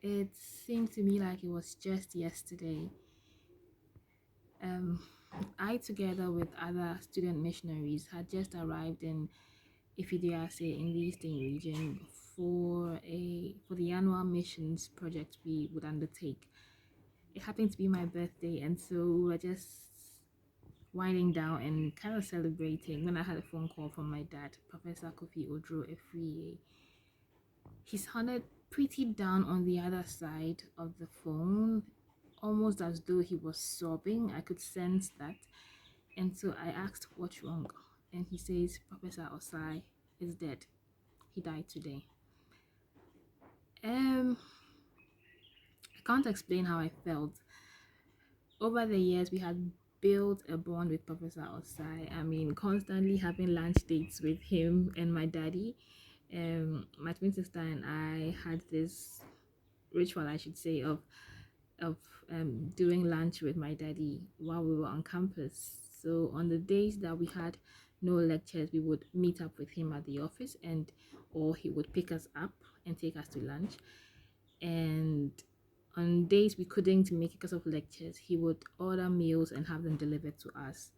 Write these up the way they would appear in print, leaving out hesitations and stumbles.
It seemed to me like it was just yesterday. I, together with other student missionaries, had just arrived in Ifidiase in the Eastern region for the annual missions project we would undertake. It happened to be my birthday, and so we were just winding down and kind of celebrating when I had a phone call from my dad, Professor Kofi Odro Efriye. He sounded pretty down on the other side of the phone, almost as though he was sobbing. I could sense that. And so I asked, "What's wrong?" And he says, "Professor Osae is dead. He died today." I can't explain how I felt. Over the years, we had built a bond with Professor Osae. I mean, constantly having lunch dates with him and my daddy. My twin sister and I had this ritual, I should say, of doing lunch with my daddy while we were on campus. So on the days that we had no lectures, we would meet up with him at the office, and or he would pick us up and take us to lunch. And on days we couldn't make it because of lectures, he would order meals and have them delivered to us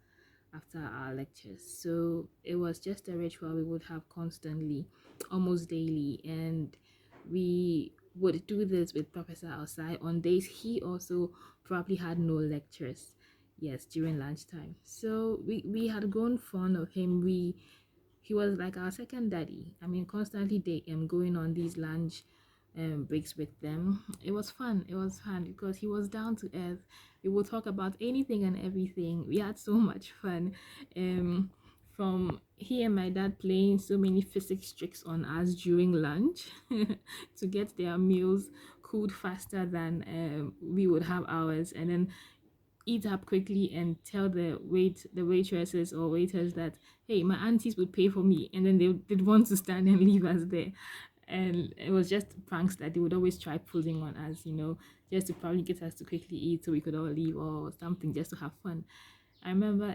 after our lectures. So it was just a ritual we would have constantly, almost daily. And we would do this with Professor Osae on days he also probably had no lectures. Yes, during lunchtime. So we had grown fond of him. He was like our second daddy. I mean, constantly going on these lunch breaks with them. It was fun. It was fun because he was down to earth. We would talk about anything and everything. We had so much fun. From he and my dad playing so many physics tricks on us during lunch to get their meals cooled faster than we would have ours, and then eat up quickly and tell the waitresses or waiters that, hey, my aunties would pay for me, and then they did want to stand and leave us there. And it was just pranks that they would always try pulling on us, just to probably get us to quickly eat so we could all leave or something, just to have fun. I remember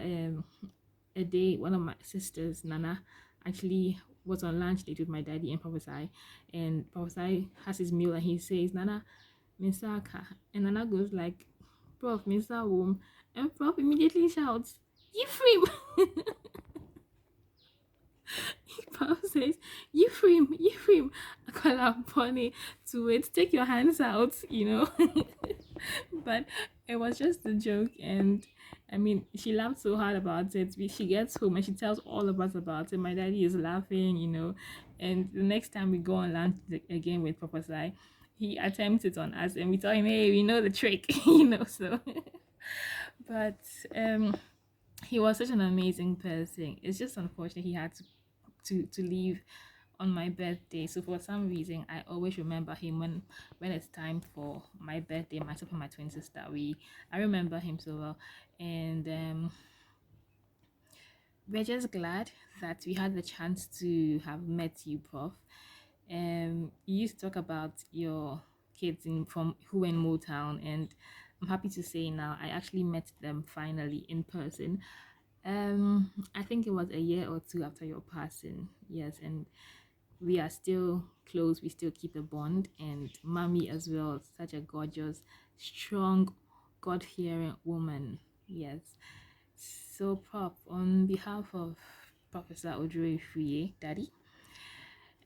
a day one of my sisters, Nana, actually was on lunch date with my daddy and Professor, and Professor has his meal and he says, "Nana, Misaka," and Nana goes like, "Prof, Mr. Womb," and Prof immediately shouts, "Ephraim!" Prof says, "Ephraim, Ephraim, Akalaponi, to it, take your hands out." But it was just a joke, and I mean, she laughed so hard about it. She gets home and she tells all of us about it. My daddy is laughing. And the next time we go on lunch again with Papa Sai, he attempts it on us, and we tell him, "Hey, we know the trick," So, but he was such an amazing person. It's just unfortunate he had to leave on my birthday. So for some reason, I always remember him when it's time for my birthday. Myself and my twin sister, I remember him so well, and we're just glad that we had the chance to have met you, Prof. You used to talk about your kids from who in Motown, and I'm happy to say now I actually met them finally in person. I think it was a year or two after your passing. Yes, and we are still close. We still keep a bond, and mommy as well, such a gorgeous, strong, God-fearing woman. Yes. So, Prof, on behalf of Professor Odro Ifriye, Daddy,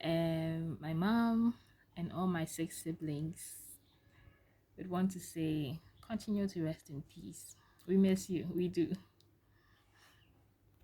my mom, and all my 6 siblings, would want to say, continue to rest in peace. We miss you. We do.